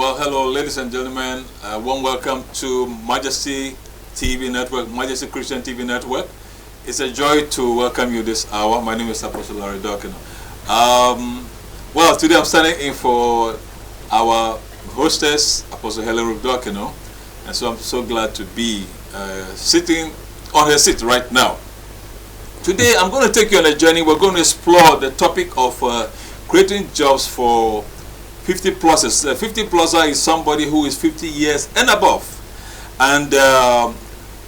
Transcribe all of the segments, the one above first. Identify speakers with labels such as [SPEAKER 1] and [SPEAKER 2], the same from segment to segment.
[SPEAKER 1] Well, hello, ladies and gentlemen. Warm welcome to Majesty TV Network, Majesty Christian TV Network. It's a joy to welcome you this hour. My name is Apostle Larry Dokino. Well, today I'm standing in for our hostess, Apostle Helen Dokino, and so I'm so glad to be sitting on her seat right now. Today I'm going to take you on a journey. We're going to explore the topic of creating jobs for 50 pluses. 50 pluser is somebody who is 50 years and above. And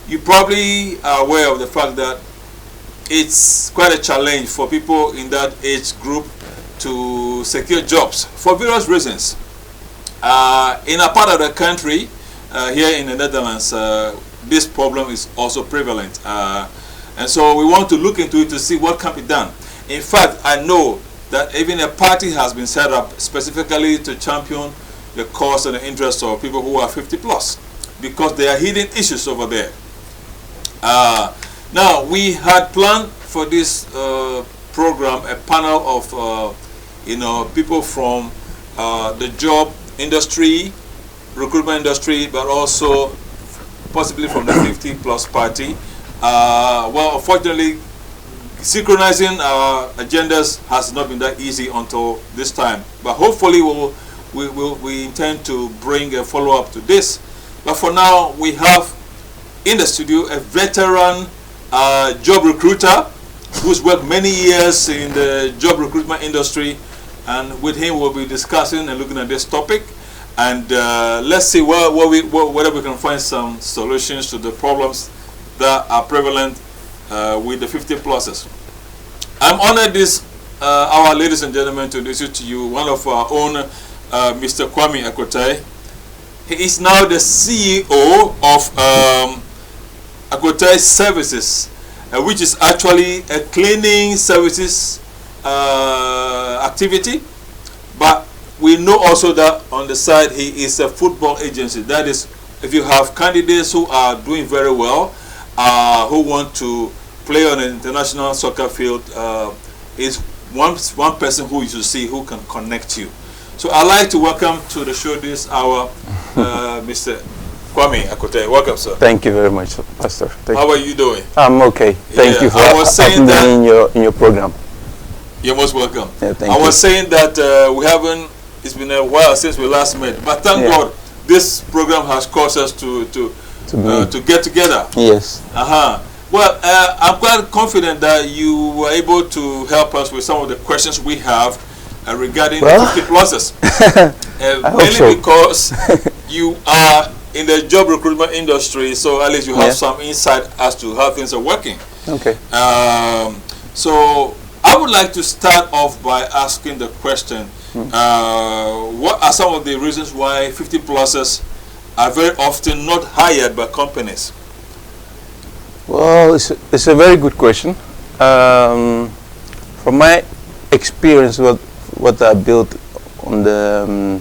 [SPEAKER 1] you probably are aware of the fact that it's quite a challenge for people in that age group to secure jobs for various reasons. In a part of the country, here in the Netherlands, this problem is also prevalent. And so we want to look into it to see what can be done. In fact, I know that even a party has been set up specifically to champion the cause and the interests of people who are 50 plus, because there are hidden issues over there. Now, we had planned for this program a panel of people from the job industry, recruitment industry, but also possibly from the 50 plus party. Well, unfortunately, synchronizing our agendas has not been that easy until this time, but hopefully we intend to bring a follow-up to this. But for now, we have in the studio a veteran job recruiter who's worked many years in the job recruitment industry, and with him we'll be discussing and looking at this topic, and let's see whether we can find some solutions to the problems that are prevalent with the 50 pluses. I'm honored this hour, ladies and gentlemen, to introduce to you one of our own, Mr. Kwame Acquainted. He is now the CEO of Acquainted Services, which is actually a cleaning services activity. But we know also that on the side he is a football agency. That is, if you have candidates who are doing very well, who want to play on an international soccer field, is one person who you should see who can connect you. So I'd like to welcome to the show this hour Mr. Kwame Acquainted. Welcome, sir.
[SPEAKER 2] Thank you very much, Pastor.
[SPEAKER 1] How are you doing?
[SPEAKER 2] I'm okay. Thank you for having me in your program.
[SPEAKER 1] You're most welcome.
[SPEAKER 2] Yeah, thank
[SPEAKER 1] I
[SPEAKER 2] you.
[SPEAKER 1] was saying that it's been a while since we last met, but thank God this program has caused us to get together.
[SPEAKER 2] Yes.
[SPEAKER 1] Well, I'm quite confident that you were able to help us with some of the questions we have regarding the 50 pluses. Mainly because you are in the job recruitment industry, so at least you have some insight as to how things are working.
[SPEAKER 2] Okay.
[SPEAKER 1] So I would like to start off by asking the question, what are some of the reasons why 50 pluses are very often not hired by companies?
[SPEAKER 2] Well, it's a very good question. From my experience, what I built on the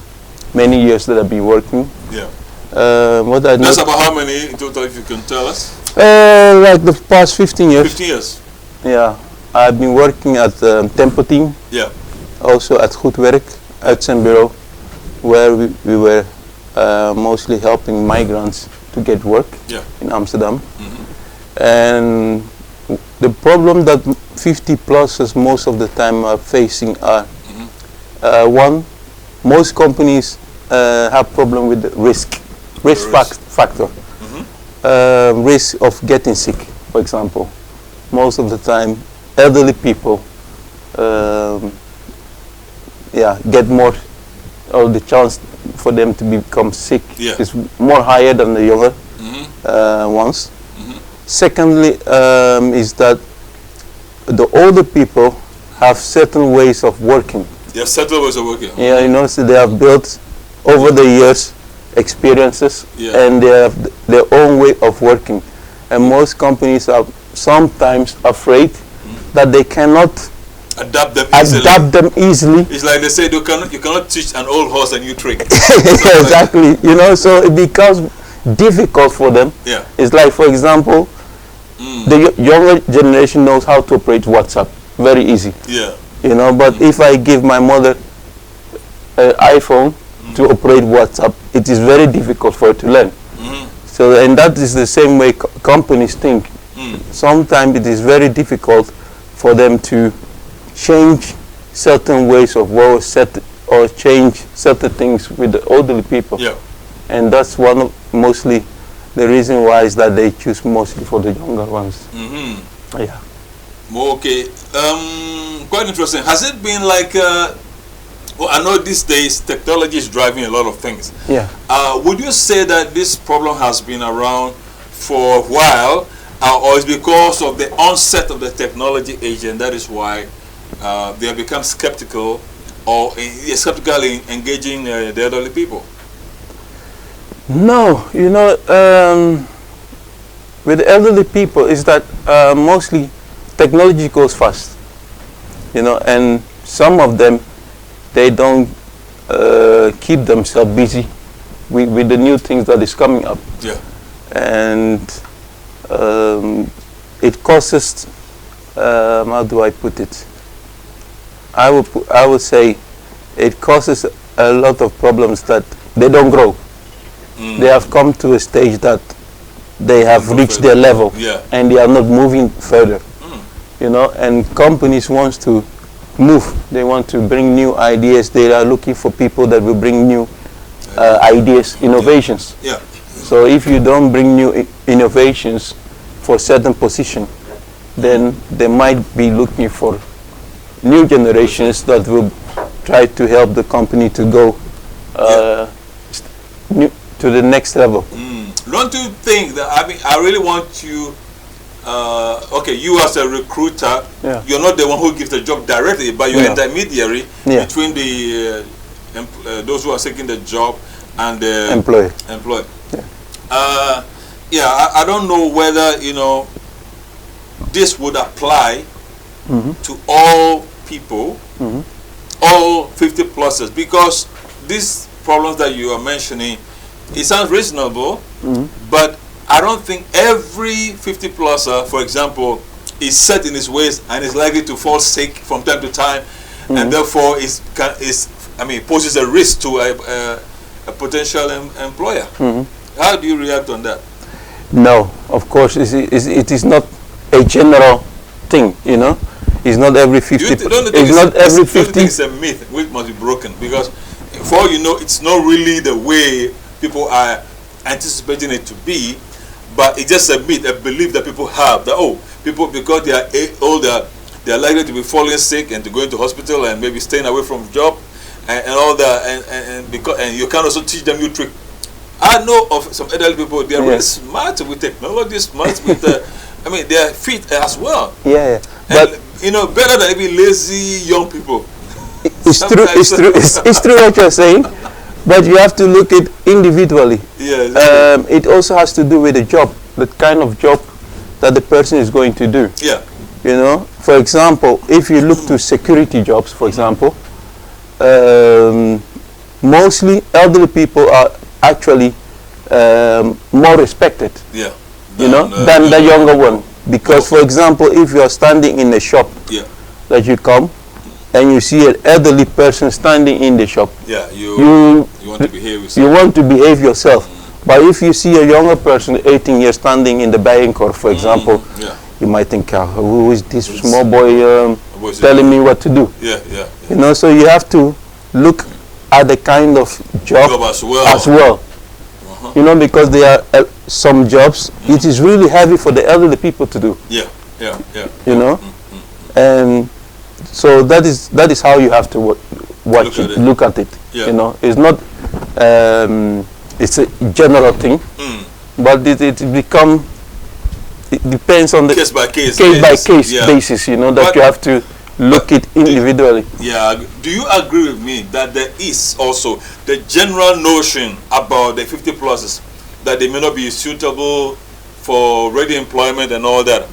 [SPEAKER 2] many years that I've been working.
[SPEAKER 1] Yeah.
[SPEAKER 2] That's
[SPEAKER 1] about how many in total, if you can tell us?
[SPEAKER 2] Like the past 15 years.
[SPEAKER 1] 15 years.
[SPEAKER 2] Yeah. I've been working at Tempo Team.
[SPEAKER 1] Yeah.
[SPEAKER 2] Also at Goed Werk, Uitzendbureau, where we were mostly helping migrants to get work in Amsterdam. And the problem that 50 pluses most of the time are facing are one, most companies have problem with the risk factor, risk of getting sick, for example. Most of the time, elderly people get more, or the chance for them to become sick is more higher than the younger ones. Secondly, is that the older people have certain ways of working.
[SPEAKER 1] They have certain ways of working.
[SPEAKER 2] Yeah, you know, so they have built over the years experiences, and they have their own way of working. And most companies are sometimes afraid that they cannot
[SPEAKER 1] adapt them easily.
[SPEAKER 2] It's
[SPEAKER 1] like they say, you cannot teach an old horse a new trick.
[SPEAKER 2] Exactly. You know, so it becomes difficult for them.
[SPEAKER 1] Yeah.
[SPEAKER 2] It's like, for example, the younger generation knows how to operate WhatsApp very easy.
[SPEAKER 1] Yeah.
[SPEAKER 2] You know, but if I give my mother an iPhone to operate WhatsApp, it is very difficult for it to learn. So, and that is the same way companies think. Sometimes it is very difficult for them to change certain ways of work, or change certain things with the elderly people.
[SPEAKER 1] Yeah.
[SPEAKER 2] And that's one of mostly the reason why is that they choose mostly for the younger ones. Yeah.
[SPEAKER 1] Okay. Quite interesting. Has it been like? Well, I know these days technology is driving a lot of things.
[SPEAKER 2] Yeah.
[SPEAKER 1] Would you say that this problem has been around for a while, or is because of the onset of the technology age, and that is why they have become skeptical, or skeptical in engaging the elderly people?
[SPEAKER 2] No, you know, with the elderly people is that mostly technology goes fast, you know, and some of them, they don't keep themselves busy with the new things that is coming up.
[SPEAKER 1] Yeah.
[SPEAKER 2] And it causes, how do I put it? I would say it causes a lot of problems that they don't grow. They have come to a stage that they have reached their level, and they are not moving further. You know, and companies want to move. They want to bring new ideas. They are looking for people that will bring new ideas, innovations.
[SPEAKER 1] Yeah.
[SPEAKER 2] So if you don't bring new innovations for certain position, then they might be looking for new generations that will try to help the company to go to the next level.
[SPEAKER 1] Don't you think that, I mean, I really want you, okay, you as a recruiter, you're not the one who gives the job directly, but you're intermediary between the those who are seeking the job and the employee. I don't know whether, you know, this would apply to all people, all 50 pluses, because these problems that you are mentioning, it sounds reasonable, but I don't think every 50 pluser, for example, is set in his ways and is likely to fall sick from time to time, and therefore poses a risk to a potential employer. How do you react on that?
[SPEAKER 2] No, of course, it is not a general thing, you know. It's not every 50. It's not every 50.
[SPEAKER 1] It's a myth which must be broken, because for all you know, it's not really the way people are anticipating it to be, but it's just a myth, a belief that people have that, oh, people, because they are older, they are likely to be falling sick and to go into hospital and maybe staying away from job and all that, and you can also teach them new trick. I know of some elderly people, they are really smart with technology, smart with I mean, they are fit as well. But you know, better than even lazy young people.
[SPEAKER 2] It's true. It's true what you're saying, but you have to look at individually. It also has to do with the job, the kind of job that the person is going to do. You know, for example, if you look to security jobs, for example, mostly elderly people are actually more respected. You know, than the younger one. Because, for example, if you are standing in a shop, that you come and you see an elderly person standing in the shop, you want to behave yourself. You want to behave yourself. But if you see a younger person, 18 years, standing in the bank, or for example, you might think, who is this small boy telling me what to do? You know, so you have to look at the kind of job as well. You know, because there are some jobs, it is really heavy for the elderly people to do. You know, and so that is how you have to look at it. You know, it's not it's a general thing, but it depends on the case by case basis. You know, that you have to look it individually.
[SPEAKER 1] Do you agree with me that there is also the general notion about the 50 pluses that they may not be suitable for ready employment and all that?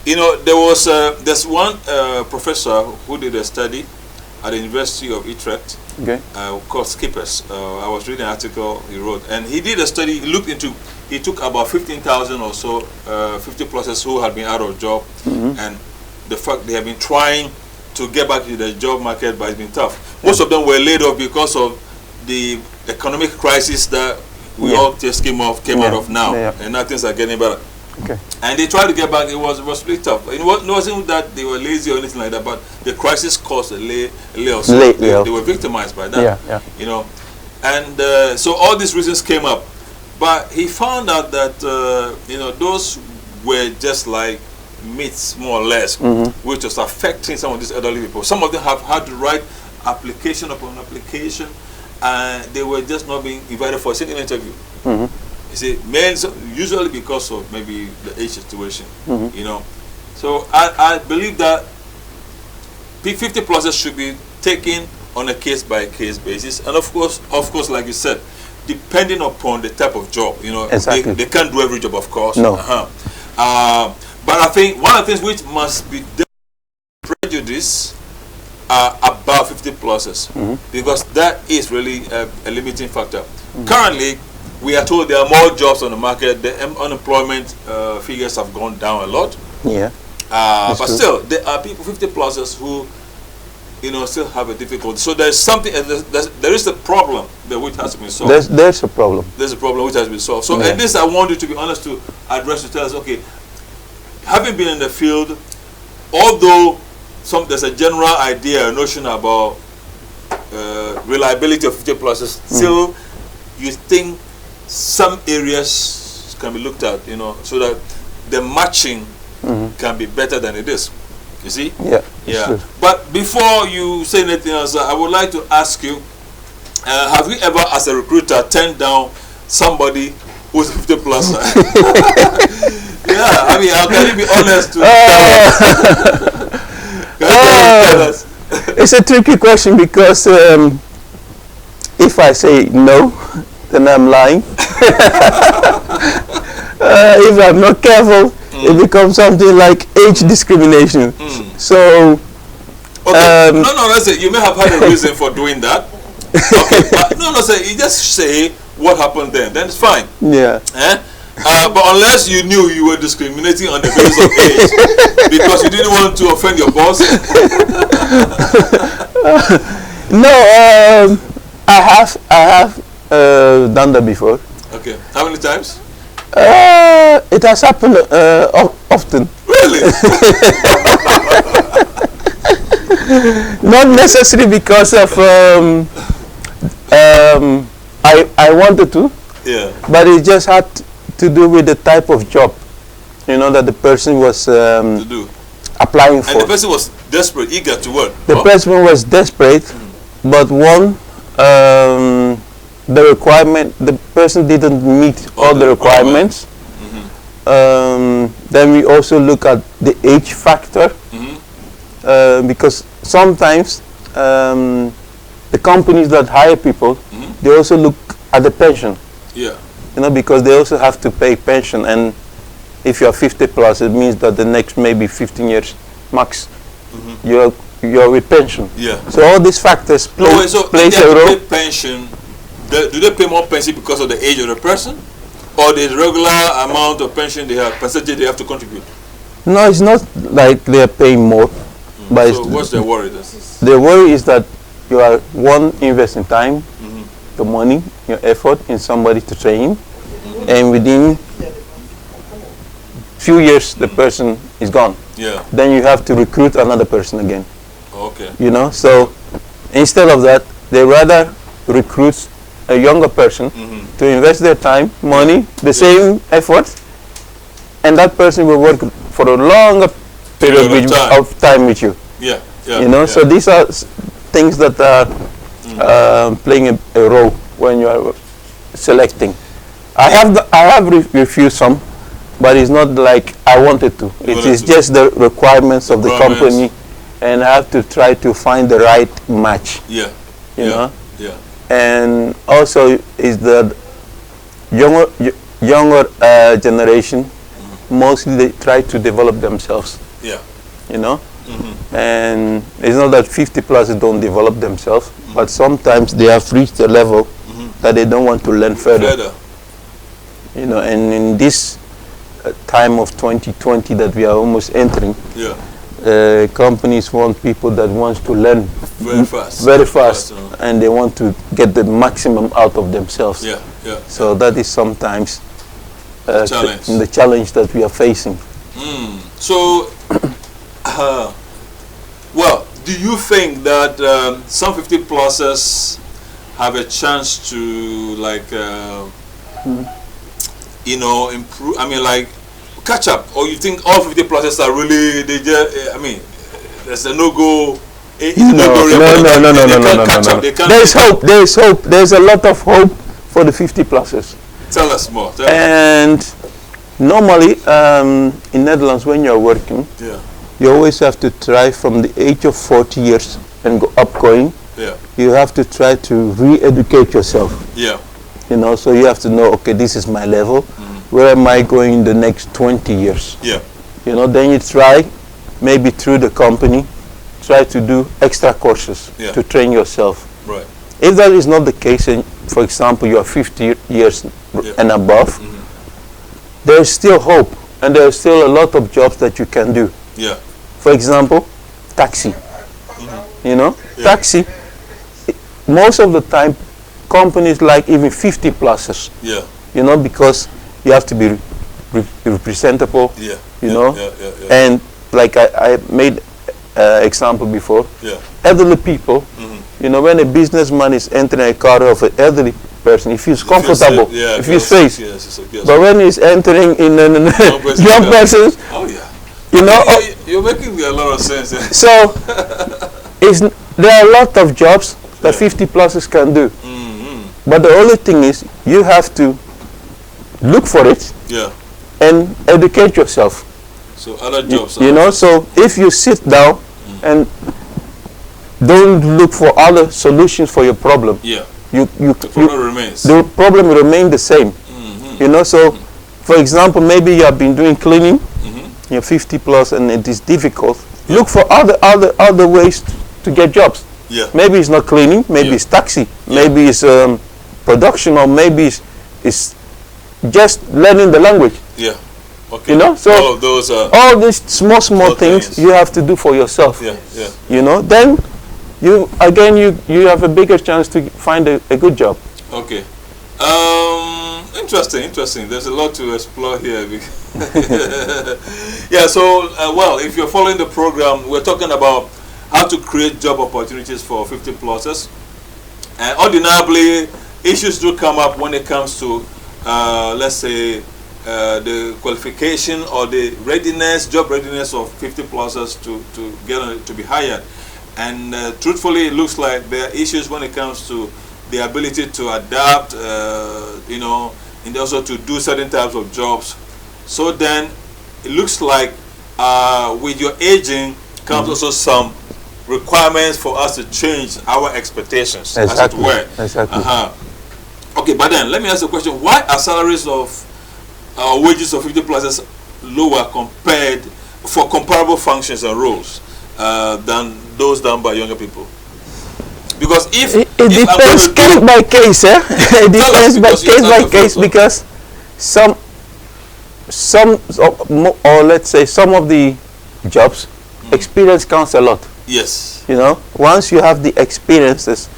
[SPEAKER 1] You know, there's one professor who did a study at the University of Utrecht called Skippers. I was reading an article he wrote, and he did a study. He took about 15,000 or so 50 pluses who had been out of job, and the fact they have been trying to get back to the job market, but it's been tough. Most of them were laid off because of the economic crisis that we all just came out of now, and now things are getting better.
[SPEAKER 2] Okay.
[SPEAKER 1] And they tried to get back. It was really tough. It wasn't that they were lazy or anything like that, but the crisis caused a layoff. So they were victimized by that. You know, and so all these reasons came up, but he found out that you know, those were just like myths, more or less, which was affecting some of these elderly people. Some of them have had to write application upon application, and they were just not being invited for a single interview. You see, usually because of maybe the age situation, you know. So I believe that 50 pluses should be taken on a case-by-case basis, and of course, like you said, depending upon the type of job, you know.
[SPEAKER 2] Exactly.
[SPEAKER 1] They can't do every job, of course.
[SPEAKER 2] No.
[SPEAKER 1] But I think one of the things which must be prejudice are above 50 pluses, because that is really a limiting factor. Currently, we are told there are more jobs on the market. The unemployment figures have gone down a lot. But still, there are people 50 pluses who, you know, still have a difficulty. So there's something. There is a problem which has to be solved.
[SPEAKER 2] There's a problem.
[SPEAKER 1] There's a problem which has to be solved. So at least I want you to be honest to address, to tell us, okay, having been in the field, although there's a general idea, a notion about reliability of 50 pluses, still you think some areas can be looked at, you know, so that the matching can be better than it is. You see?
[SPEAKER 2] True.
[SPEAKER 1] But before you say anything else, I would like to ask you, have you ever, as a recruiter, turned down somebody who's 50 plus? I mean, how can you be honest to tell us?
[SPEAKER 2] It's a tricky question, because if I say no, then I'm lying. If I'm not careful, it becomes something like age discrimination. So,
[SPEAKER 1] okay. No, that's it. You may have had a reason for doing that. Okay, but you just say what happened then it's fine. But unless you knew you were discriminating on the basis of age because you didn't want to offend your boss.
[SPEAKER 2] No, I have done that before.
[SPEAKER 1] Okay. How many times?
[SPEAKER 2] It has happened often.
[SPEAKER 1] Really?
[SPEAKER 2] Not necessarily because of I wanted to. But it just had to do with the type of job, you know, that the person was applying for.
[SPEAKER 1] And the person was desperate, eager to work.
[SPEAKER 2] The person was desperate, but the requirement, the person didn't meet all the requirements. Then we also look at the age factor, because sometimes the companies that hire people, they also look at the pension. You know, because they also have to pay pension, and if you're 50 plus, it means that the next maybe 15 years max, you're with pension. So all these factors plays a role.
[SPEAKER 1] Pension. Do they pay more pension because of the age of the person, or the regular amount of pension they have, percentage they have to contribute?
[SPEAKER 2] No, it's not like they are paying more. But
[SPEAKER 1] so what's their worry then?
[SPEAKER 2] The worry is that you are investing time, your money, your effort in somebody to train, and within few years the person is gone. Then you have to recruit another person again. You know, so instead of that, they rather recruit a younger person to invest their time, money, the same effort, and that person will work for a longer period of time with you. You know, so these are things that are playing a role when you are selecting. I have refused some, but it's not like I wanted to. It is just the requirements of the company, and I have to try to find the right match. You know. And also is the younger generation, mostly they try to develop themselves. You know. And it's not that 50 plus don't develop themselves, but sometimes they have reached a level that they don't want to learn further. You know, and in this time of 2020 that we are almost entering, companies want people that wants to learn
[SPEAKER 1] very
[SPEAKER 2] fast, and they want to get the maximum out of themselves. So that is sometimes the challenge that we are facing.
[SPEAKER 1] So, well, do you think that some 50-plussers have a chance to, like, you know, improve? I mean, like, catch up, or you think all 50-plussers are really? They just, I mean, there's a no-go.
[SPEAKER 2] No. There's hope. There's hope. There's a lot of hope for the 50-plussers.
[SPEAKER 1] Tell us more.
[SPEAKER 2] Normally, in Netherlands, when you're working, you always have to try from the age of 40 years and go upgoing. You have to try to re-educate yourself. You know, so you have to know, okay, this is my level. Where am I going in the next 20 years? You know, then you try, maybe through the company, try to do extra courses to train yourself. If that is not the case, and for example, you are 50 years and above, there is still hope, and there is still a lot of jobs that you can do. For example, taxi. You know, taxi. Most of the time, companies like even 50-plussers. You know, because you have to be representable. You know, and like I made example before. Elderly people. You know, when a businessman is entering a car of an elderly person, he feels comfortable, he feels safe. But when he's entering in a young person, you know,
[SPEAKER 1] you're making a lot of sense.
[SPEAKER 2] So there are a lot of jobs that 50-plussers can do. But the only thing is, you have to look for it and educate yourself.
[SPEAKER 1] So other jobs.
[SPEAKER 2] You know, so if you sit down and don't look for other solutions for your problem, the problem will remain the same. You know, so for example, maybe you have been doing cleaning, you're 50+ and it is difficult. Look for other ways to get jobs. Maybe it's not cleaning, maybe it's taxi, maybe it's production, or maybe it's just learning the language. You know, so all these small things you have to do for yourself. You know, then you have a bigger chance to find a good job.
[SPEAKER 1] Interesting. There's a lot to explore here. So well, if you're following the program, we're talking about how to create job opportunities for 50-plussers. And undeniably, issues do come up when it comes to, let's say, the qualification or the job readiness of 50-plussers to be hired. And truthfully, it looks like there are issues when it comes to the ability to adapt, you know, and also to do certain types of jobs. So then, it looks like with your aging comes also some requirements for us to change our expectations, as it were. Okay, but then let me ask you a question: why are salaries of wages of 50-plussers lower compared for comparable functions and roles than those done by younger people? Because it
[SPEAKER 2] depends case by case, it depends case by case, because some or let's say some of the jobs, experience counts a lot.
[SPEAKER 1] You
[SPEAKER 2] know, once you have the experiences,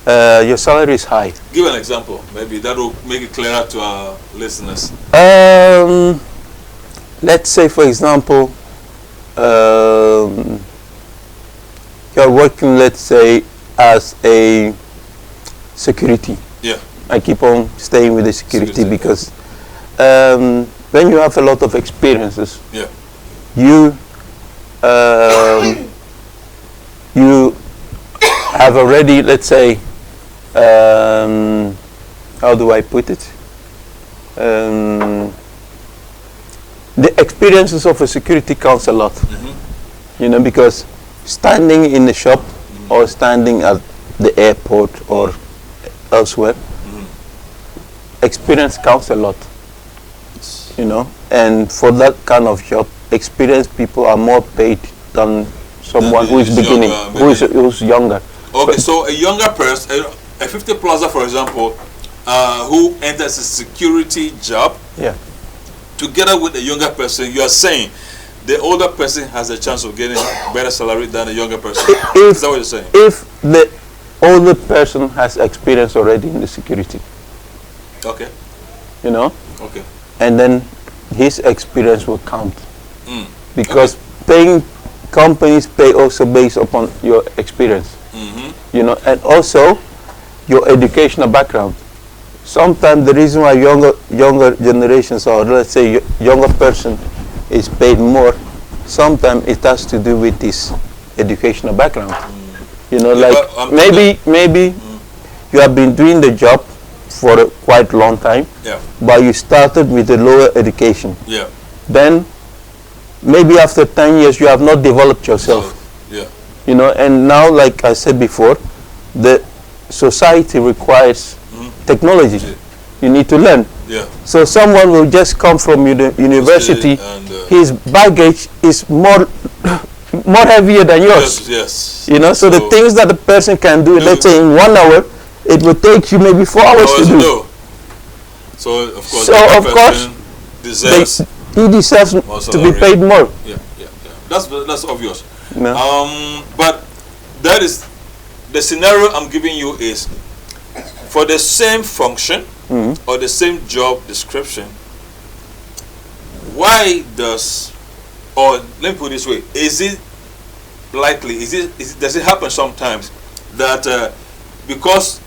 [SPEAKER 2] your salary is high.
[SPEAKER 1] Give an example, maybe that will make it clearer to our listeners.
[SPEAKER 2] Let's say, for example, you're working, let's say, as a security. I keep on staying with the security because when you have a lot of experiences, you have already, let's say, how do I put it? The experiences of a security counts a lot. You know, because standing in the shop or standing at the airport or elsewhere, experience counts a lot. You know, and for that kind of job, experienced people are more paid than someone who is beginning, who's younger.
[SPEAKER 1] Okay, so a younger person, a 50-pluser, for example, who enters a security job, together with a younger person, you are saying the older person has a chance of getting better salary than a younger person. Is that what you're saying?
[SPEAKER 2] If the older person has experience already in the security.
[SPEAKER 1] Okay.
[SPEAKER 2] You know?
[SPEAKER 1] Okay.
[SPEAKER 2] And then his experience will count. Because companies pay also based upon your experience. You know, and also your educational background. Sometimes the reason why younger generations, or let's say younger person, is paid more, sometimes it has to do with this educational background. You know,
[SPEAKER 1] yeah,
[SPEAKER 2] like maybe you have been doing the job for a quite long time, but you started with a lower education. Then maybe after 10 years you have not developed yourself. You know, and now, like I said before, the society requires technology. You need to learn. So someone will just come from university, and, his baggage is more heavier than yours. You know, so the things that the person can do, let's say in 1 hour, it will take you maybe 4 hours to do.
[SPEAKER 1] So of course,
[SPEAKER 2] he deserves to be paid more.
[SPEAKER 1] That's obvious. But that is the scenario I'm giving you is for the same function or the same job description. Why does, or let me put it this way, is it likely, does it happen sometimes that because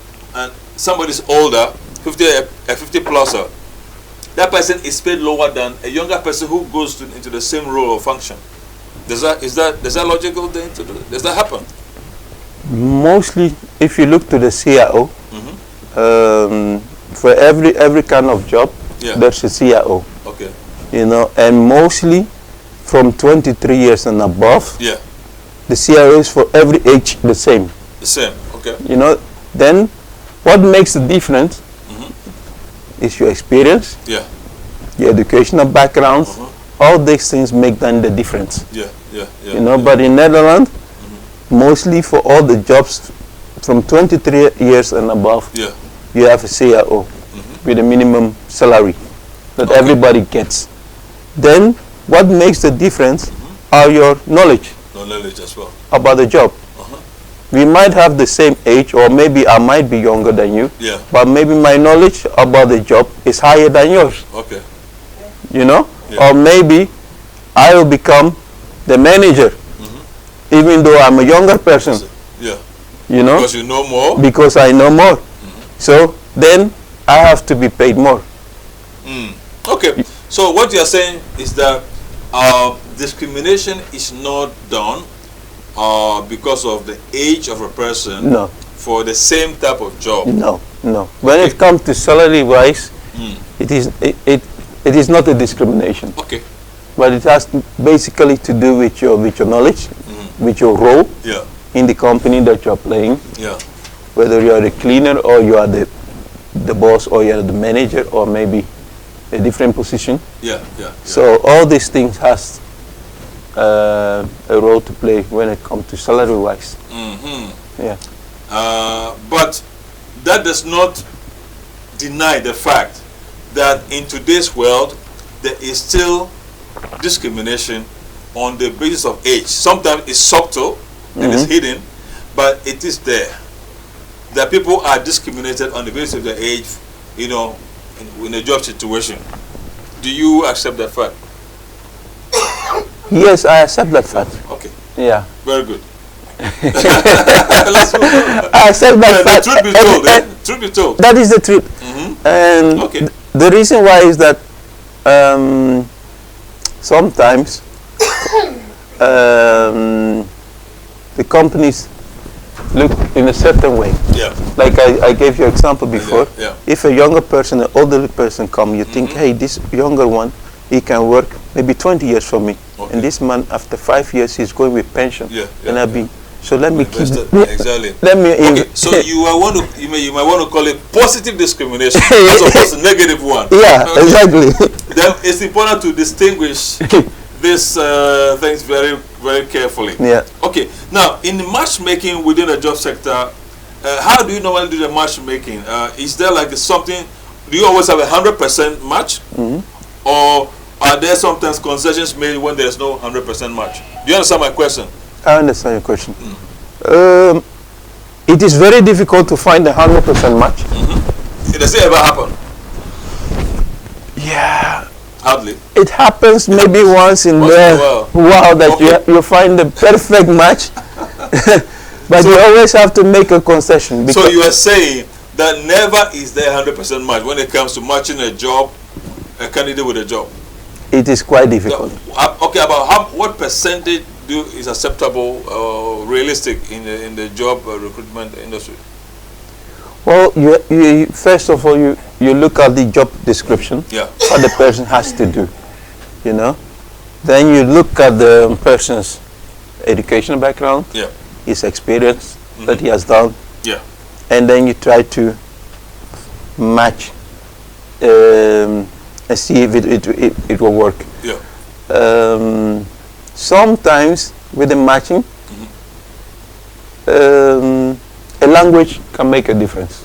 [SPEAKER 1] somebody's older, 50 pluser, that person is paid lower than a younger person who goes into the same role or function? Is that logical thing to do? Does that happen?
[SPEAKER 2] Mostly, if you look to the CIO, for every kind of job, there's a CIO.
[SPEAKER 1] Okay.
[SPEAKER 2] You know, and mostly from 23 years and above, the CIO is for every age the same.
[SPEAKER 1] The same. Okay.
[SPEAKER 2] You know, then what makes the difference is your experience, your educational background. All these things make then the difference. You know, but in Netherlands, mostly for all the jobs from 23 years and above, you have a CIO with a minimum salary that everybody gets. Then what makes the difference are your knowledge.
[SPEAKER 1] Knowledge as well.
[SPEAKER 2] About the job. We might have the same age, or maybe I might be younger than you, but maybe my knowledge about the job is higher than yours.
[SPEAKER 1] Okay.
[SPEAKER 2] You know? Or maybe I will become the manager, even though I'm a younger person. You know?
[SPEAKER 1] Because you know more?
[SPEAKER 2] Because I know more. So then I have to be paid more.
[SPEAKER 1] Okay. So what you are saying is that discrimination is not done because of the age of a person for the same type of job.
[SPEAKER 2] No. When it comes to salary wise, it is not a discrimination.
[SPEAKER 1] Okay.
[SPEAKER 2] But it has basically to do with your knowledge, with your role in the company that you are playing. Whether you are a cleaner or you are the boss or you are the manager or maybe a different position. So all these things has a role to play when it comes to salary wise.
[SPEAKER 1] But that does not deny the fact that in today's world there is still discrimination on the basis of age. Sometimes it's subtle and it's hidden, but it is there. That people are discriminated on the basis of their age, you know, in a job situation. Do you accept that fact?
[SPEAKER 2] Yes, I accept that fact.
[SPEAKER 1] Okay.
[SPEAKER 2] Yeah.
[SPEAKER 1] Very good.
[SPEAKER 2] I accept that fact.
[SPEAKER 1] The truth be told, truth be told.
[SPEAKER 2] That is the truth. And the reason why is that sometimes the companies look in a certain way. Like I gave you an example before. If a younger person, an older person come, you think, hey, this younger one, he can work maybe 20 years for me. And this man, after 5 years, he's going with pension. And I've been, so let me keep.
[SPEAKER 1] Exactly.
[SPEAKER 2] Let me.
[SPEAKER 1] Okay. So you might want to call it positive discrimination as opposed to negative one.
[SPEAKER 2] Yeah, exactly.
[SPEAKER 1] Then it's important to distinguish these things very, very carefully. Okay. Now, in the matchmaking within the job sector, how do you normally do the matchmaking? Is there like something? Do you always have 100% match, or are there sometimes concessions made when there's no 100% match? Do you understand my question?
[SPEAKER 2] I understand your question. It is very difficult to find a 100% match.
[SPEAKER 1] Does it ever happen?
[SPEAKER 2] Yeah.
[SPEAKER 1] Hardly.
[SPEAKER 2] It happens maybe once in a while that you find the perfect match. But so you always have to make a concession.
[SPEAKER 1] So you are saying that never is there 100% match when it comes to matching a job, a candidate with a job?
[SPEAKER 2] It is quite difficult.
[SPEAKER 1] Okay, about what percentage is acceptable, realistic in the job recruitment industry?
[SPEAKER 2] Well, you first of all you look at the job description, what the person has to do, you know. Then you look at the person's educational background, his experience that he has done, and then you try to match and see if it will work. Sometimes with the matching, a language can make a difference.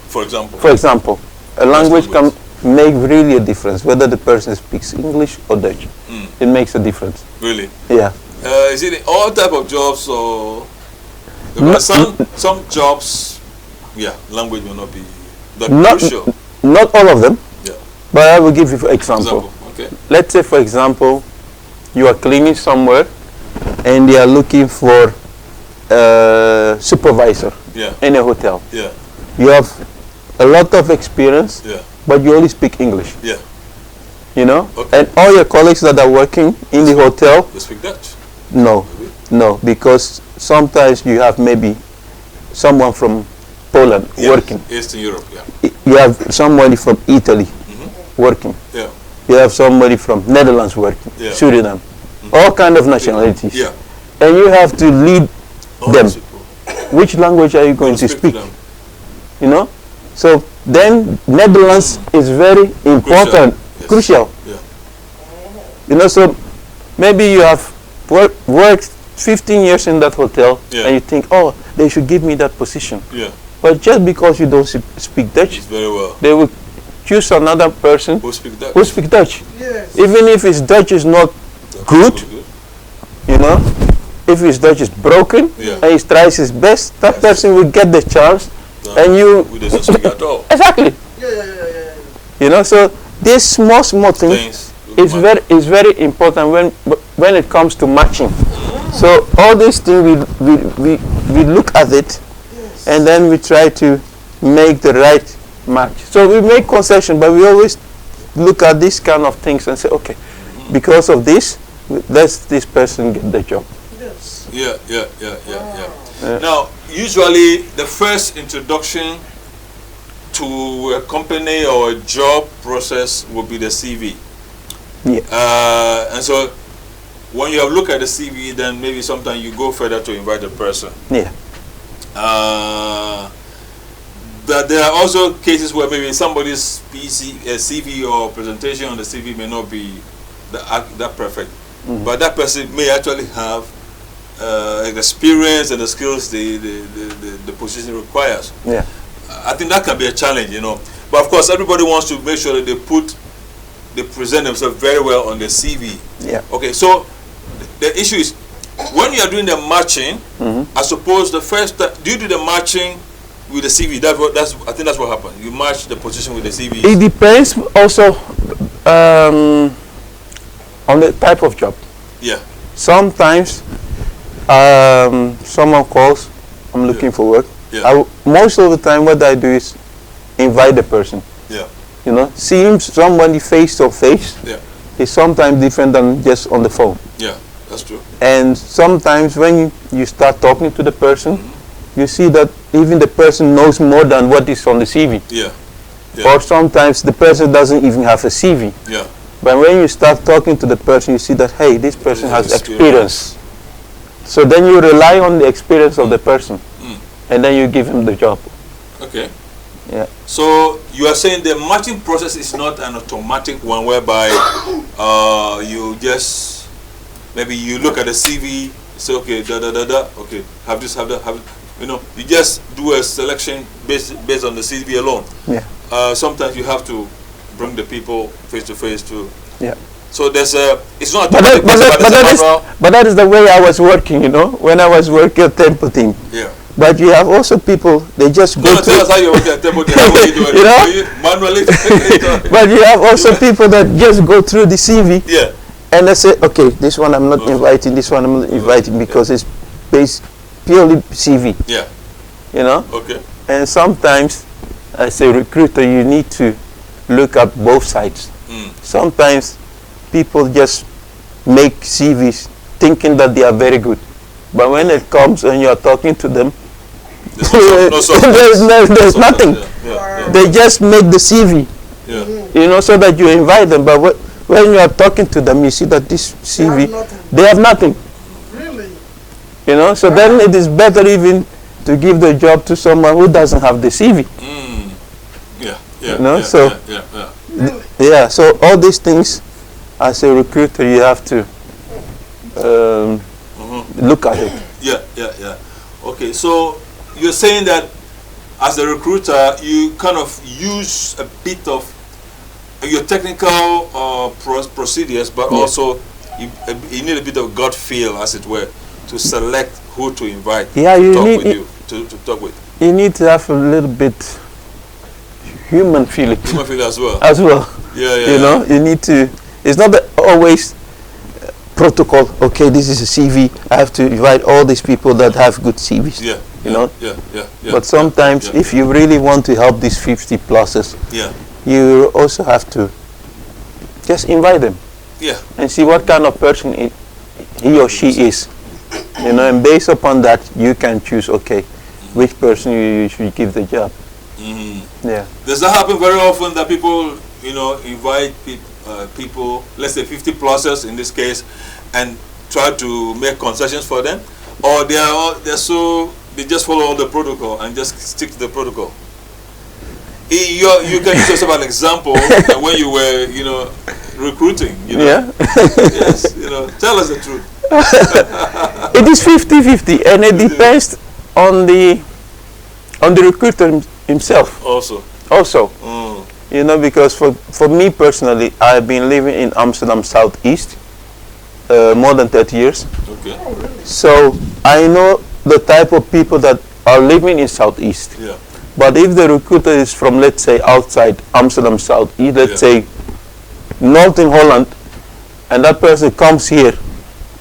[SPEAKER 1] For example.
[SPEAKER 2] For example, a language can make really a difference, whether the person speaks English or Dutch. It makes a difference.
[SPEAKER 1] Really?
[SPEAKER 2] Yeah.
[SPEAKER 1] Is it in all type of jobs or some jobs? Language will not be that crucial.
[SPEAKER 2] Not all of them. But I will give you an example.
[SPEAKER 1] Okay.
[SPEAKER 2] Let's say, for example, you are cleaning somewhere, and they are looking for a supervisor in a hotel. You have a lot of experience, but you only speak English. You know, and all your colleagues that are working in the hotel,
[SPEAKER 1] they speak Dutch.
[SPEAKER 2] No, because sometimes you have maybe someone from Poland working.
[SPEAKER 1] Eastern Europe.
[SPEAKER 2] You have somebody from Italy working. You have somebody from Netherlands working. Suriname. All kind of nationalities. And you have to lead them. Which language are you going to speak? You know? So then Netherlands is very important, crucial. You know, so maybe you have worked 15 years in that hotel and you think, oh, they should give me that position. But just because you don't speak Dutch, they will choose another person
[SPEAKER 1] who speak Dutch.
[SPEAKER 2] Even if his Dutch is not good, you know, if his Dutch is broken and he tries his best, that person will get the chance and you
[SPEAKER 1] who doesn't speak at all.
[SPEAKER 2] Exactly. You know, so these small things is very important when it comes to matching. So all these things we look at it and then we try to make the right match. So we make concession, but we always look at these kind of things and say, okay, because of this, let this person get the job.
[SPEAKER 1] Now, usually the first introduction to a company or a job process will be the CV. And so when you have looked at the CV, then maybe sometimes you go further to invite the person. But there are also cases where maybe somebody's CV or presentation on the CV may not be that perfect, but that person may actually have the experience and the skills the position requires. I think that can be a challenge, you know. But of course, everybody wants to make sure that they present themselves very well on the CV. Okay, so the issue is when you are doing the matching. I suppose the first do you do the matching with the CV? I think that's what happened. You match the position with the CV.
[SPEAKER 2] It depends also on the type of job. Sometimes someone calls, I'm looking for work. Most of the time what I do is invite the person. You know, seeing somebody face to face is sometimes different than just on the phone.
[SPEAKER 1] That's true.
[SPEAKER 2] And sometimes when you start talking to the person, you see that even the person knows more than what is on the CV. Or sometimes the person doesn't even have a CV. But when you start talking to the person, you see that, hey, this person has experience. So then you rely on the experience of the person, and then you give him the job.
[SPEAKER 1] Okay. So you are saying the matching process is not an automatic one whereby you just maybe you look at the CV, say okay, okay, have this, have that, have it. You know, you just do a selection based on the CV alone. Sometimes you have to bring the people face to face to So there's it's not.
[SPEAKER 2] But that is the way I was working, you know, when I was working at Tempo Team.
[SPEAKER 1] Yeah.
[SPEAKER 2] But you have also people, they just go to...
[SPEAKER 1] Tell us how you work at Tempo Team. How you do it?
[SPEAKER 2] You know?
[SPEAKER 1] Manually?
[SPEAKER 2] But you have also people that just go through the CV.
[SPEAKER 1] Yeah.
[SPEAKER 2] And they say, okay, this one I'm not inviting, this one I'm not inviting, because it's based purely CV.
[SPEAKER 1] Yeah.
[SPEAKER 2] You know?
[SPEAKER 1] Okay.
[SPEAKER 2] And sometimes, as a recruiter, you need to look at both sides. Sometimes people just make CVs thinking that they are very good. But when it comes and you are talking to them, there's nothing. They just make the CV, you know, so that you invite them. But when you are talking to them, you see that this CV, they have nothing.
[SPEAKER 3] Really?
[SPEAKER 2] You know, so then it is better even to give the job to someone who doesn't have the CV.
[SPEAKER 1] You
[SPEAKER 2] know, so so all these things, as a recruiter, you have to look at it.
[SPEAKER 1] Okay, so you're saying that as a recruiter, you kind of use a bit of your technical procedures, but also you need a bit of gut feel, as it were, to select who to invite to talk with.
[SPEAKER 2] You need to have a little bit human feeling.
[SPEAKER 1] Human feeling as well.
[SPEAKER 2] You know, you need to. It's not always protocol. Okay, this is a CV. I have to invite all these people that have good CVs. You know. But sometimes, if you really want to help these 50 pluses, you also have to just invite them. And see what kind of person he or she is. You know, and based upon that, you can choose. Okay, which person you should give the job.
[SPEAKER 1] Does that happen very often that people, you know, invite people, let's say 50 pluses in this case, and try to make concessions for them, or they just follow all the protocol and just stick to the protocol? You can use yourself an example when you were, you know, recruiting. You know? Yes, you know, tell us the truth.
[SPEAKER 2] It is 50-50, and it depends on the recruiter himself. Also, you know, because for me personally, I've been living in Amsterdam Southeast more than 30 years. So I know the type of people that are living in Southeast. But if the recruiter is from, let's say, outside Amsterdam Southeast, let's say Northern Holland, and that person comes here,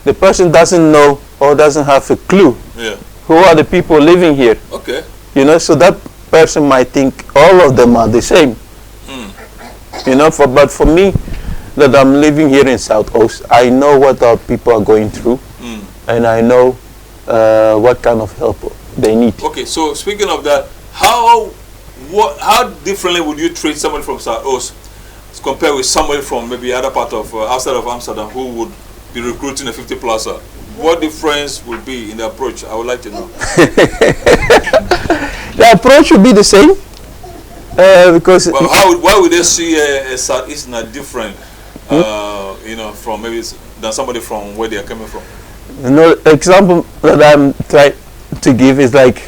[SPEAKER 2] the person doesn't know or doesn't have a clue who are the people living here. You know, so that person might think all of them are the same. You know, but for me, that I'm living here in South Oost, I know what our people are going through, and I know what kind of help they need.
[SPEAKER 1] Okay, so speaking of that, how differently would you treat somebody from South Oost compared with somebody from maybe other part of outside of Amsterdam who would be recruiting a 50 pluser? What difference would be in the approach? I would like to know.
[SPEAKER 2] The approach would be the same, because.
[SPEAKER 1] Well, why would they see a Southeasterner different, you know, from maybe than somebody from where they are coming from?
[SPEAKER 2] You know, example that I'm trying to give is like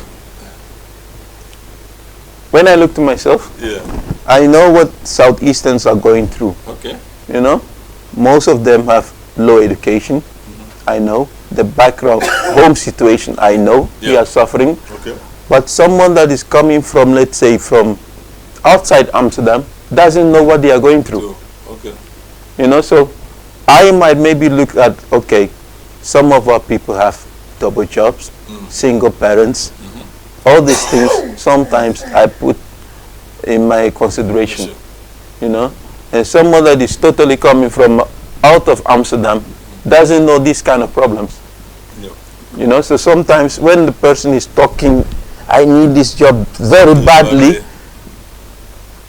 [SPEAKER 2] when I look to myself. I know what Southeasterns are going through. You know, most of them have low education. I know the background, home situation. I know they are suffering. But someone that is coming from, let's say, from outside Amsterdam doesn't know what they are going through. You know, so I might maybe look at, okay, some of our people have double jobs, single parents, all these things. Sometimes I put in my consideration, you know, and someone that is totally coming from out of Amsterdam doesn't know these kind of problems. You know, so sometimes when the person is talking, I need this job very badly,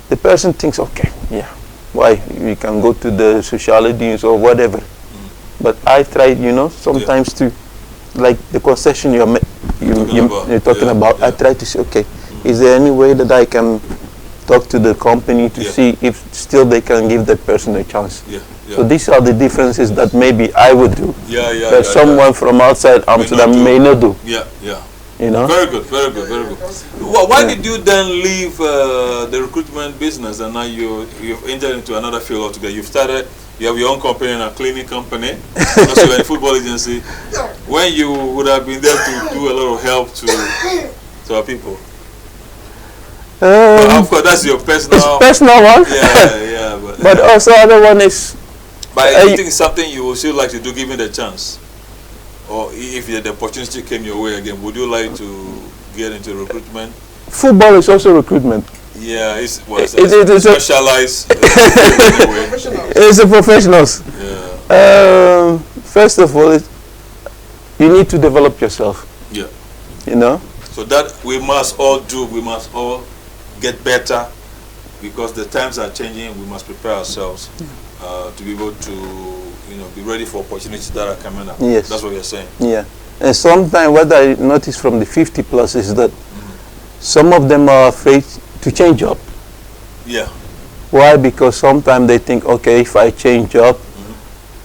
[SPEAKER 2] the person thinks, okay, why, we can go to the socialities or whatever. But I try, you know, sometimes to, like the concession you're talking about, I try to say, okay, is there any way that I can talk to the company to see if still they can give that person a chance? So these are the differences that maybe I would do, that someone from outside Amsterdam may not do. You know?
[SPEAKER 1] Very good. Well, why did you then leave the recruitment business and now you've entered into another field altogether? You've started you have your own company and a cleaning company, and also you're a football agency. When you would have been there to do a lot of help to our people. Of course, that's your personal.
[SPEAKER 2] It's personal one.
[SPEAKER 1] Yeah.
[SPEAKER 2] But also other one is.
[SPEAKER 1] But I think it's something you would still like to do, given the chance, or if the opportunity came your way again, would you like to get into recruitment?
[SPEAKER 2] Football is also recruitment.
[SPEAKER 1] Yeah, it's
[SPEAKER 2] specialized. It's a professionals.
[SPEAKER 1] Yeah.
[SPEAKER 2] First of all, you need to develop yourself.
[SPEAKER 1] Yeah.
[SPEAKER 2] You know.
[SPEAKER 1] So that we must all do. We must all get better, because the times are changing. We must prepare ourselves to be able to, be ready for opportunities that are coming up.
[SPEAKER 2] Yes.
[SPEAKER 1] That's what you're saying.
[SPEAKER 2] Yeah. And sometimes what I notice from the 50 plus is that some of them are afraid to change job.
[SPEAKER 1] Yeah.
[SPEAKER 2] Why? Because sometimes they think, okay, if I change job,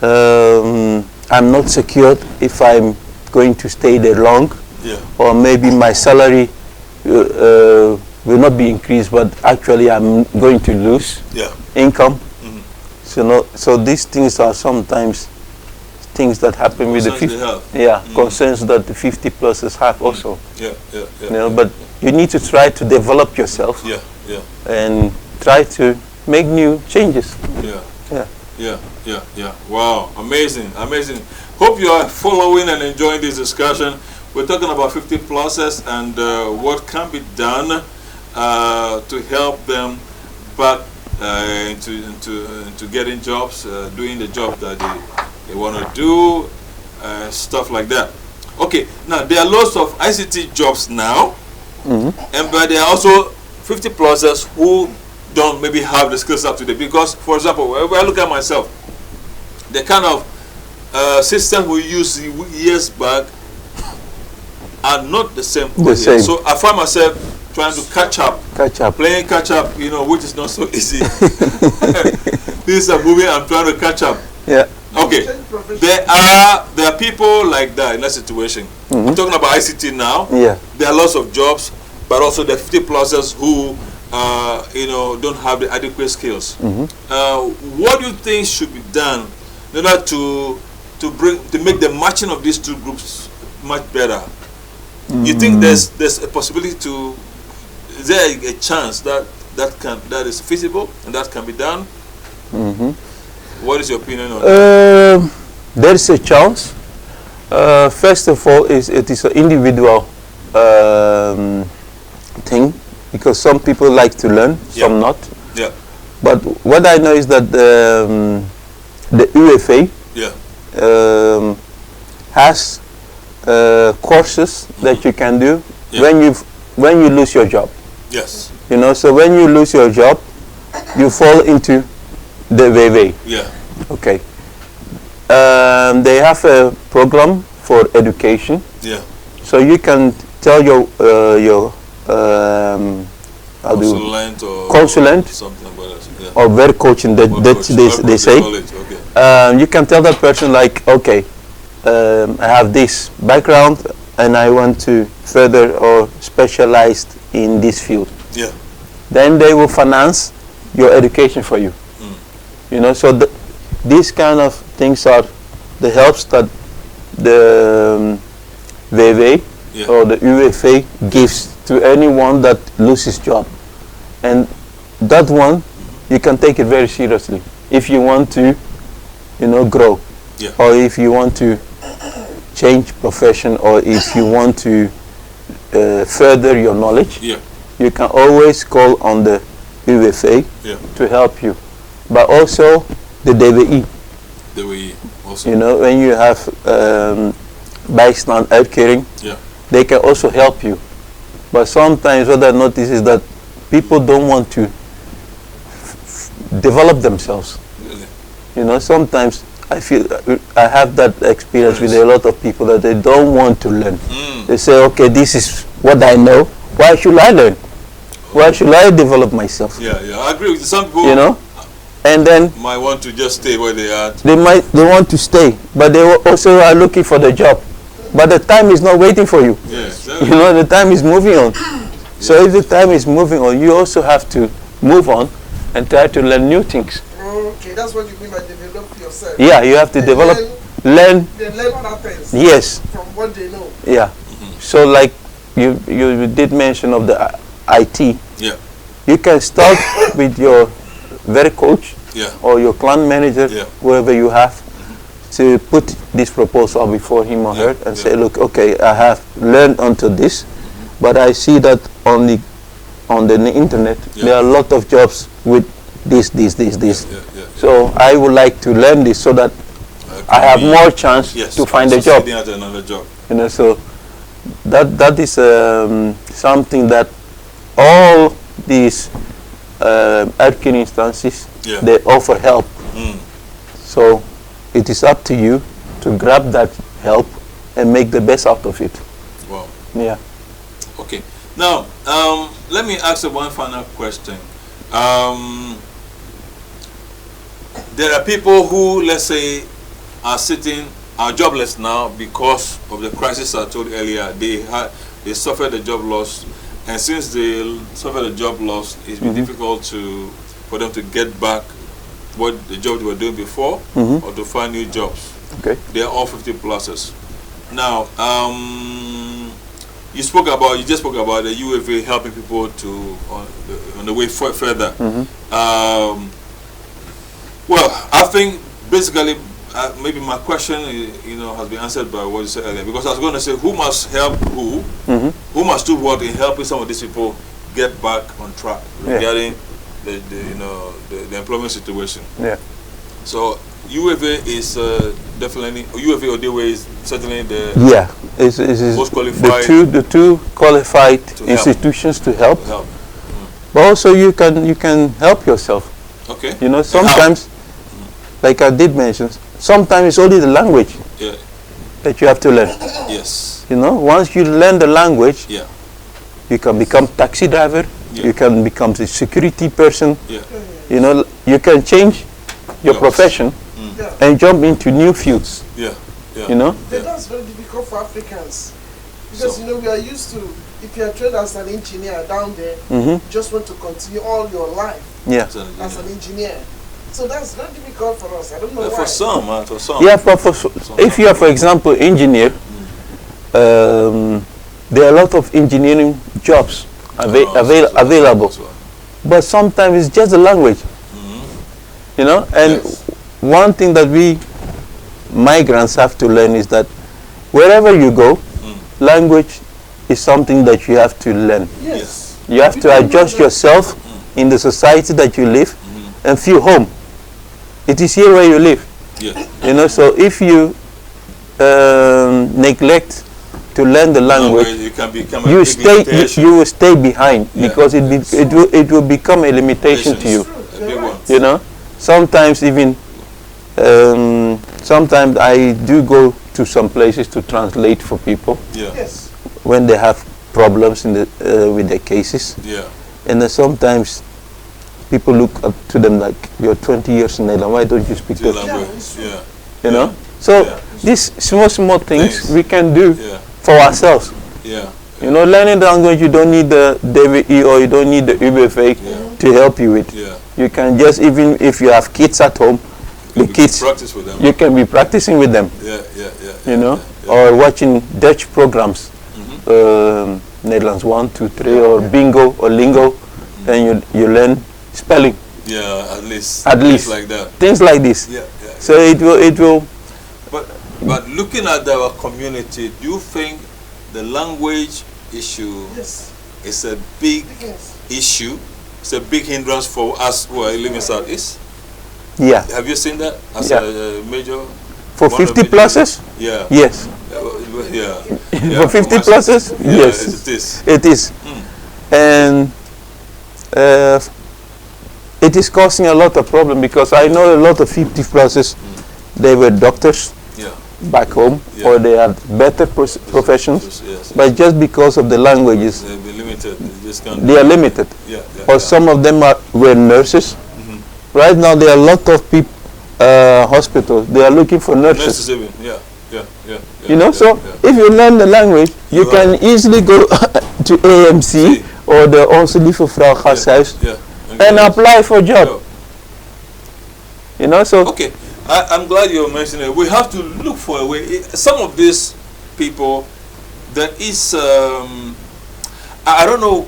[SPEAKER 2] I'm not secured if I'm going to stay there long.
[SPEAKER 1] Yeah.
[SPEAKER 2] Or maybe my salary will not be increased, but actually I'm going to lose income. So these things are sometimes things that happen with the 50. Concerns that the 50 pluses have also. But you need to try to develop yourself. And try to make new changes.
[SPEAKER 1] Wow, amazing. Hope you are following and enjoying this discussion. We're talking about 50 pluses and what can be done to help them back into getting jobs, doing the job that they want to do, stuff like that. Okay, now there are lots of ICT jobs now, but there are also 50 pluses who don't maybe have the skills up to date. Because, for example, when I look at myself, the kind of system we used years back are not the same. So I find myself trying to catch up, playing catch up, which is not so easy. Things are moving, I'm trying to catch up. Okay, there are people like that in that situation. I'm talking about ICT now. There are lots of jobs, but also the 50 pluses who don't have the adequate skills. What do you think should be done in order to make the matching of these two groups much better? You think there's a possibility to? Is there a chance that is feasible and that can be done? What is your opinion on that?
[SPEAKER 2] There is a chance. First of all, it is an individual thing, because some people like to learn, some not. But what I know is that the UFA has courses that you can do when you lose your job. So when you lose your job, you fall into the WW. Okay. They have a program for education. So you can tell your consultant or work coaching that they say. You can tell that person, like, okay, I have this background and I want to further or specialize in this field. Then they will finance your education for you. So these kind of things are the helps that the WW or the UFA gives to anyone that loses job. And that one, you can take it very seriously if you want to, grow, or if you want to change profession, or if you want to further your knowledge. You can always call on the UFA to help you, but also the DWI. Also. When you have bijstand uitkering, they can also help you. But sometimes what I notice is that people don't want to develop themselves. Sometimes I feel I have that experience with a lot of people, that they don't want to learn. They say, okay, this is what I know. Why should I learn? Why should I develop myself?
[SPEAKER 1] I agree with some people.
[SPEAKER 2] And then
[SPEAKER 1] might want to just stay where they are.
[SPEAKER 2] They want to stay, but they also are looking for the job. But the time is not waiting for you. The time is moving on. So if the time is moving on, you also have to move on and try to learn new things.
[SPEAKER 3] Okay, that's what you mean by develop yourself.
[SPEAKER 2] Yeah, you have to develop, learn.
[SPEAKER 3] They learn other things.
[SPEAKER 2] Yes.
[SPEAKER 3] From what they know.
[SPEAKER 2] Yeah. So like you did mention of the IT.
[SPEAKER 1] Yeah.
[SPEAKER 2] You can start with your very coach or your plant manager, whoever you have, to put this proposal before him or her and say, look, okay, I have learned onto this, but I see that on the internet there are a lot of jobs with this. So I would like to learn this so that I have more chance to find a job.
[SPEAKER 1] Another job.
[SPEAKER 2] You know, so that is something that all these healthcare instances they offer help. So it is up to you to grab that help and make the best out of it.
[SPEAKER 1] Wow.
[SPEAKER 2] Yeah.
[SPEAKER 1] Okay. Now, let me ask you one final question. There are people who, let's say, are jobless now because of the crisis I told earlier. They suffered a job loss, and since they suffered a job loss, it's been difficult for them to get back what the job they were doing before or to find new jobs.
[SPEAKER 2] Okay.
[SPEAKER 1] They are all 50 pluses. Now, you just spoke about the UFA helping people to on the way further. Well, I think basically maybe my question has been answered by what you said earlier, because I was going to say who must help who, who must do what in helping some of these people get back on track regarding the employment situation.
[SPEAKER 2] Yeah.
[SPEAKER 1] So UFA is definitely UFA or DWA is certainly the
[SPEAKER 2] most
[SPEAKER 1] qualified.
[SPEAKER 2] The two qualified institutions to help. But also you can help yourself.
[SPEAKER 1] Okay.
[SPEAKER 2] You know, sometimes, like I did mention, sometimes it's only the language that you have to learn.
[SPEAKER 1] Yes.
[SPEAKER 2] You know, once you learn the language, you can become taxi driver. You can become the security person. You know, you can change your profession and jump into new fields. You know?
[SPEAKER 3] That's very difficult for Africans. Because, we are used to, if you are trained as an engineer down there, you just want to continue all your life as an engineer. So that's very difficult for us. I don't know why.
[SPEAKER 1] For some.
[SPEAKER 2] Yeah, but if you are, for example, engineer, there are a lot of engineering jobs available. But sometimes it's just the language. You know, and one thing that we migrants have to learn is that wherever you go, language is something that you have to learn.
[SPEAKER 3] Yes.
[SPEAKER 2] You have to adjust yourself in the society that you live and feel home. It is here where you live. You know, so if you neglect to learn the language, you will stay behind because it will become a limitation to you. You know, sometimes even sometimes I do go to some places to translate for people when they have problems with their cases. And then sometimes people look up to them like, you're 20 years in Netherlands, why don't you speak Dutch? You know? So these small things we can do for ourselves. You know, learning the language, you don't need the DWI or you don't need the UBV to help you with. You can just, even if you have kids at home, the kids, you can be practicing with them. You know, or watching Dutch programs, Netherlands 1, 2, 3, or bingo or lingo, and you learn spelling.
[SPEAKER 1] At least
[SPEAKER 2] things
[SPEAKER 1] like that.
[SPEAKER 2] Things like this. So it will.
[SPEAKER 1] But looking at our community, do you think the language issue is a big issue? It's a big hindrance for us who are living Southeast?
[SPEAKER 2] Yeah.
[SPEAKER 1] Have you seen that as a major?
[SPEAKER 2] For 50 pluses? Yes. For 50 pluses? Yes. It is. And it is causing a lot of problem because I know a lot of 50 pluses, they were doctors back home or they had better professions, but just because of the languages, they are limited. Or some of them were nurses. Right now there are a lot of people, hospitals, they are looking for nurses. You know, so if you learn the language, you can easily go to AMC or the Onze Lieve Vrouw Gasthuis and apply for a job. You know, so...
[SPEAKER 1] Okay, I'm glad you mentioned it. We have to look for a way. Some of these people, there is, I don't know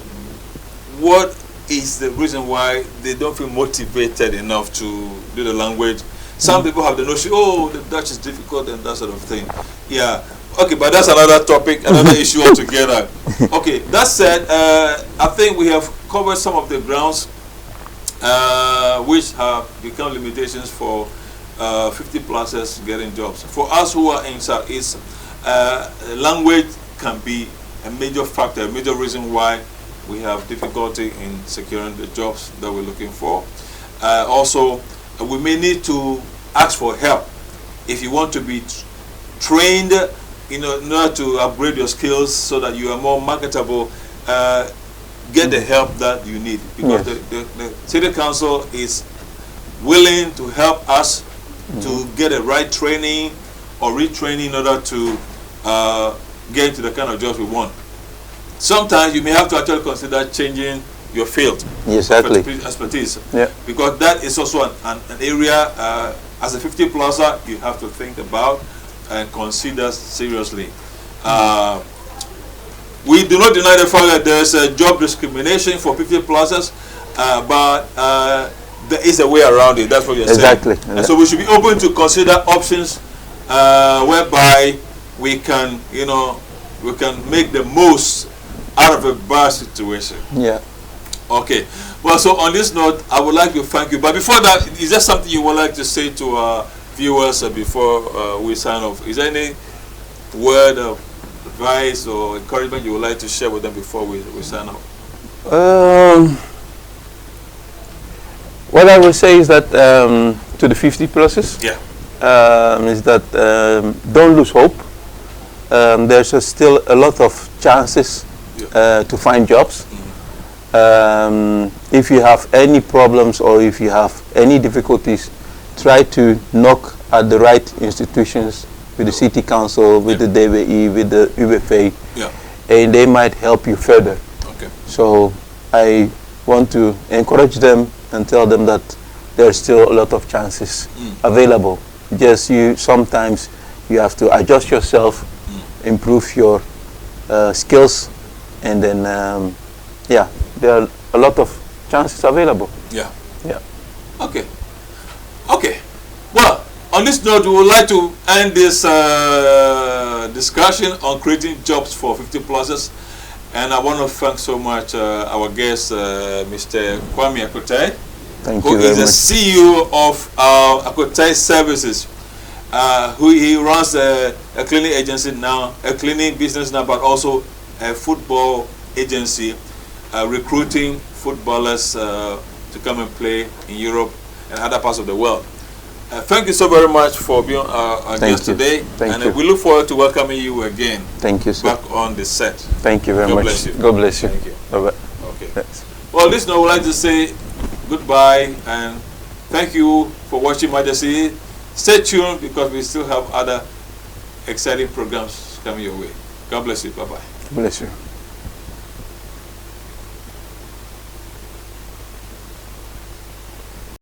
[SPEAKER 1] what is the reason why they don't feel motivated enough to do the language. Some people have the notion, oh, the Dutch is difficult and that sort of thing. Yeah. Okay, but that's another topic, another issue altogether. Okay, that said, I think we have covered some of the grounds which have become limitations for 50 pluses getting jobs. For us who are in Southeast, language can be a major factor, a major reason why we have difficulty in securing the jobs that we're looking for. Also, we may need to ask for help if you want to be trained, in order to upgrade your skills so that you are more marketable. Get the help that you need, because the city council is willing to help us to get a right training or retraining in order to get into the kind of jobs we want. Sometimes you may have to actually consider changing your field,
[SPEAKER 2] exactly,
[SPEAKER 1] expertise, because that is also an area as a 50-pluser you have to think about and consider seriously. We do not deny the fact that there is a job discrimination for 50-plusers, but there is a way around it. That's what you're saying.
[SPEAKER 2] Exactly.
[SPEAKER 1] And so we should be open to consider options whereby we can, we can make the most out of a bad situation.
[SPEAKER 2] Yeah.
[SPEAKER 1] Okay. Well, so on this note, I would like to thank you. But before that, is there something you would like to say to our viewers before we sign off? Is there any word of advice or encouragement you would like to share with them before we sign off?
[SPEAKER 2] What I will say is that to the 50-pluses, is that don't lose hope. There's still a lot of chances to find jobs. If you have any problems or if you have any difficulties, try to knock at the right institutions, with the city council, with the DWI, with the UWV, and they might help you further.
[SPEAKER 1] Okay.
[SPEAKER 2] So I want to encourage them and tell them that there are still a lot of chances available. Just sometimes you have to adjust yourself, improve your skills, and then there are a lot of chances available.
[SPEAKER 1] Yeah.
[SPEAKER 2] Okay.
[SPEAKER 1] Well, on this note, we would like to end this discussion on creating jobs for 50-plusers, and I want to thank so much our guest, Mr. Kwame Acquainted, who is the CEO of Acquainted Services. He runs a cleaning agency now, a cleaning business now, but also a football agency, recruiting footballers to come and play in Europe and other parts of the world. Thank you so very much for being our guest today.
[SPEAKER 2] Thank you.
[SPEAKER 1] We look forward to welcoming you again.
[SPEAKER 2] Thank you, sir.
[SPEAKER 1] Back on the set.
[SPEAKER 2] Thank you very much.
[SPEAKER 1] God bless you.
[SPEAKER 2] God bless you.
[SPEAKER 1] Thank you.
[SPEAKER 2] Bye-bye.
[SPEAKER 1] Okay.
[SPEAKER 2] Thanks.
[SPEAKER 1] Well, listener, I would like to say goodbye and thank you for watching Majesty. Stay tuned because we still have other exciting programs coming your way. God bless you. Bye-bye.
[SPEAKER 2] Bless you.